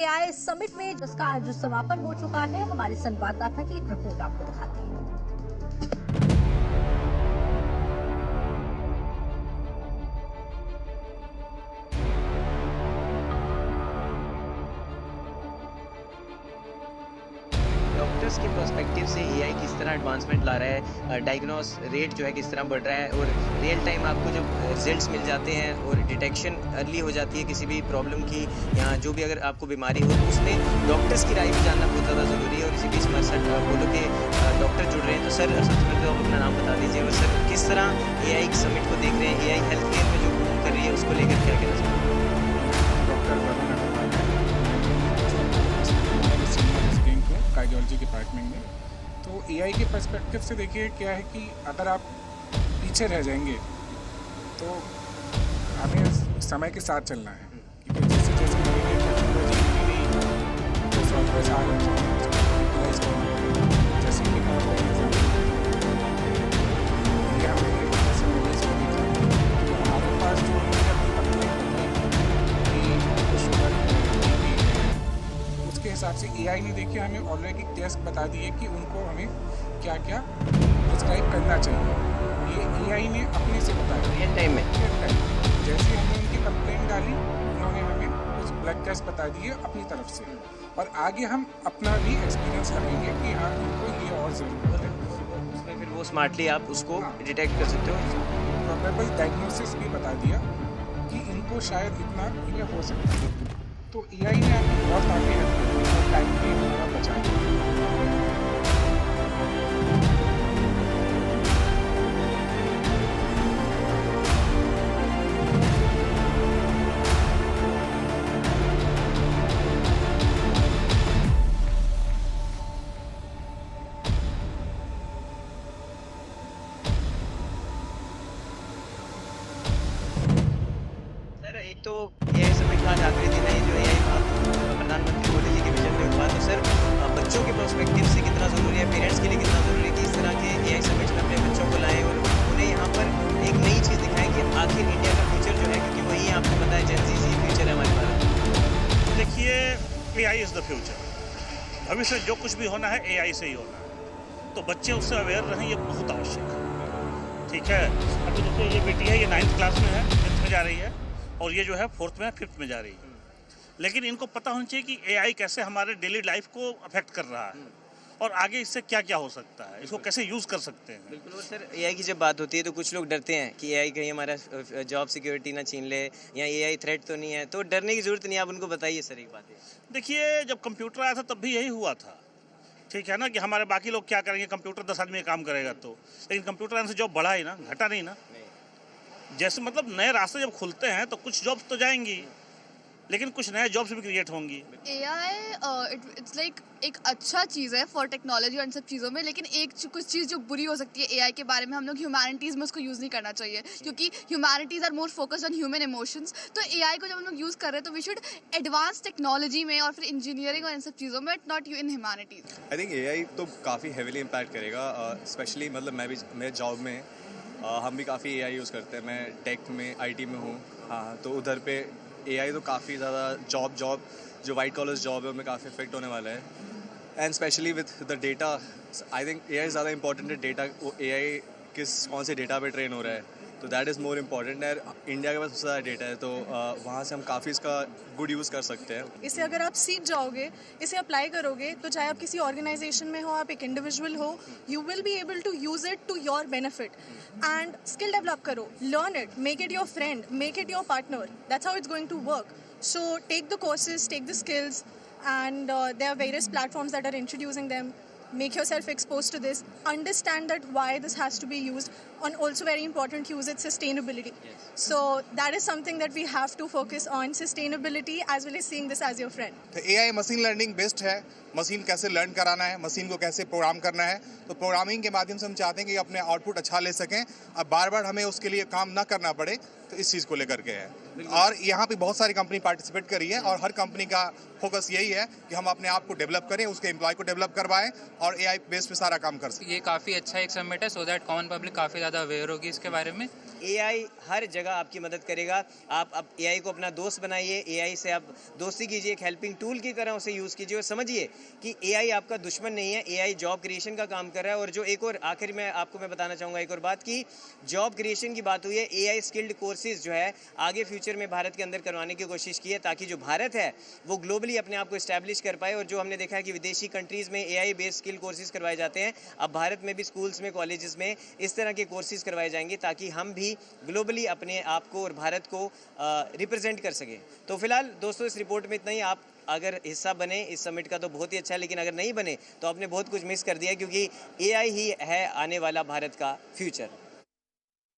AI summit में जिसका आज जो समापन हो चुका है, हमारे संवाददाता की एक रिपोर्ट आपको दिखाते हैं। डॉक्टर्स के पर्सपेक्टिव से एआई किस तरह एडवांसमेंट ला रहा है, डायग्नोस रेट जो है किस तरह बढ़ रहा है और रियल टाइम आपको जब रिजल्ट्स मिल जाते हैं और डिटेक्शन अर्ली हो जाती है किसी भी प्रॉब्लम की या जो भी अगर आपको बीमारी हो तो उसमें डॉक्टर्स की राय भी जानना बहुत ज़्यादा ज़रूरी है। और इसी बीच हमारे साथ बोलो के डॉक्टर जुड़ रहे हैं। तो सर सबसे पहले तो आप अपना नाम बता दीजिए और सर किस तरह एआई समिट को देख रहे हैं, एआई हेल्थ केयर में जो काम कर रही है उसको लेकर क्या कहना चाहते हैं? कार्डियोलॉजी डिपार्टमेंट में। तो एआई के पर्सपेक्टिव से देखिए क्या है कि अगर आप पीछे रह जाएंगे तो हमें समय के साथ चलना है, क्योंकि जैसे जैसे नई टेक्नोलॉजी नई सॉफ्टवेयर आ रहे हैं जैसे कि हमारे पास जो के हिसाब से एआई ने देखिए हमें ऑलरेडी टेस्ट बता दिए कि उनको हमें क्या क्या प्रिस्क्राइब करना चाहिए। ये एआई ने अपने से बताया रियल टाइम में। जैसे हमने उनकी कंप्लेंट डाली उन्होंने हमें कुछ ब्लड टेस्ट बता दिए अपनी तरफ से, और आगे हम अपना भी एक्सपीरियंस करेंगे कि हाँ उनको ये और ज़रूरत है। उसमें फिर वो स्मार्टली आप उसको डिटेक्ट कर सकते हो। प्रोबेबल डायग्नोसिस भी बता दिया कि इनको शायद इतना ये हो सकता है। तो एआई ने आपकी बहुत काफ़ी हेल्प की और टाइम भी हमारा बचाया। सर एक तो एआई समिट का आज आखिरी दिन है जो एआई प्रधानमंत्री मोदी जी के विजन में हुआ। तो सर बच्चों के पर्सपेक्टिव से कितना ज़रूरी है, पेरेंट्स के लिए कितना ज़रूरी है कि इस तरह के एआई समिट में अपने बच्चों को लाएं और उन्हें यहाँ पर एक नई चीज़ दिखाएं कि आखिर इंडिया का फ्यूचर जो है, क्योंकि वही आपको पता है जेन ज़ी फ्यूचर है हमारे भारत में। देखिए एआई इज़ द फ्यूचर। भविष्य में जो कुछ भी होना है एआई से ही होना है, तो बच्चे उससे अवेयर रहें, ये बहुत आवश्यक है। ठीक है, अभी देखिए ये बेटी है, ये 9th क्लास में है, 5th में जा रही है, और ये जो है 4th में 5th में जा रही है। लेकिन इनको पता होना चाहिए कि एआई कैसे हमारे डेली लाइफ को अफेक्ट कर रहा है और आगे इससे क्या क्या हो सकता है, इसको कैसे यूज़ कर सकते हैं। बिल्कुल। और सर एआई की जब बात होती है तो कुछ लोग डरते हैं कि एआई कहीं हमारा जॉब सिक्योरिटी ना छीन ले या एआई थ्रेट तो नहीं है, तो डरने की ज़रूरत नहीं है। आप उनको बताइए सर एक बात है। देखिए जब कंप्यूटर आया था तब भी यही हुआ था, ठीक है ना, कि हमारे बाकी लोग क्या करेंगे, कंप्यूटर 10 आदमी काम करेगा तो, लेकिन कंप्यूटर आने से जॉब बढ़ा ही ना, घटा नहीं ना। जैसे मतलब नए रास्ते जब खुलते हैं तो कुछ जॉब्स तो जाएंगी, लेकिन कुछ नए जॉब्स भी क्रिएट होंगी। एआई इट्स लाइक एक अच्छा चीज़ है फॉर टेक्नोलॉजी और इन सब चीज़ों में, लेकिन कुछ चीज़ जो बुरी हो सकती है एआई के बारे में, हम लोग ह्यूमैनिटीज़ में उसको यूज़ नहीं करना चाहिए, क्योंकि humanities are more focused on human emotions. तो एआई को जब हम लोग यूज़ कर रहे हैं तो वी शुड एडवांस टेक्नोलॉजी में और फिर इंजीनियरिंग और इन सब चीज़ों में, not you in humanities. I think AI तो काफ़ी हेविली इम्पैक्ट करेगा, स्पेशली मतलब मैं भी मेरे जॉब में हम भी काफ़ी एआई यूज़ करते हैं। मैं टेक में आईटी में हूँ, हाँ, तो उधर पे एआई तो काफ़ी ज़्यादा जॉब जो वाइट कॉलर जॉब है उनमें काफ़ी इफेक्ट होने वाला है। And specially with the data, I think AI ज़्यादा इंपॉर्टेंट है। डेटा एआई कौन से डेटा पे ट्रेन हो रहा है, तो दैट इज़ मोर इम्पॉर्टेंट। यार इंडिया के पास सबसे ज़्यादा डेटा है, तो वहाँ से हम काफ़ी इसका गुड यूज़ कर सकते हैं। इसे अगर आप सीख जाओगे, इसे अप्लाई करोगे, तो चाहे आप किसी ऑर्गेनाइजेशन में हो, आप एक इंडिविजुअल हो, you will be able to use it to your benefit. And skill develop करो, learn it, make it your friend, make it your partner. That's how it's going to work. So take the courses, take the skills, and there are various platforms that are introducing them. Make yourself exposed to this. Understand that why this has to be used. And also very important, use its sustainability. Yes. So that is something that we have to focus on, sustainability, as well as seeing this as your friend. तो AI machine learning based है। Machine कैसे learn कराना है, machine को कैसे programme करना है, तो प्रोग्रामिंग के माध्यम से हम चाहते हैं कि अपने आउटपुट अच्छा ले सकें, अब बार बार हमें उसके लिए काम ना करना पड़े, तो इस चीज़ को लेकर के है। और यहाँ पे बहुत सारी कंपनी पार्टिसिपेट कर रही है और हर कंपनी का फोकस यही है कि हम अपने आप को डेवलप करें, उसके एम्प्लॉय को डेवलप करवाएं और एआई बेस पे सारा काम कर सकें। ये काफ़ी अच्छा एक समिट है, सो दैट कॉमन पब्लिक काफ़ी ज़्यादा अवेयर होगी इसके बारे में। AI हर जगह आपकी मदद करेगा। आप अब AI को अपना दोस्त बनाइए, AI से आप दोस्ती कीजिए, एक हेल्पिंग टूल की तरह उसे यूज़ कीजिए और समझिए कि AI आपका दुश्मन नहीं है, AI जॉब क्रिएशन का काम कर रहा है। और जो एक और आखिर में आपको मैं बताना चाहूँगा एक और बात कि जॉब क्रिएशन की बात हुई है, AI स्किल्ड कोर्सेज जो है आगे फ्यूचर में भारत के अंदर करवाने की कोशिश की है, ताकि जो भारत है वो ग्लोबली अपने आप को इस्टेब्लिश कर पाए। और जो हमने देखा है कि विदेशी कंट्रीज़ में AI बेस्ड स्किल कोर्सेज करवाए जाते हैं, अब भारत में भी स्कूल्स में, कॉलेजेस में इस तरह के कोर्सेज करवाए जाएंगे, ताकि हम भी ग्लोबली अपने आप को और भारत को रिप्रेजेंट कर सकें। तो फिलहाल दोस्तों इस रिपोर्ट में इतना ही। आप अगर हिस्सा बने इस समिट का तो बहुत ही अच्छा है, लेकिन अगर नहीं बने तो आपने बहुत कुछ मिस कर दिया, क्योंकि AI ही है आने वाला भारत का फ्यूचर।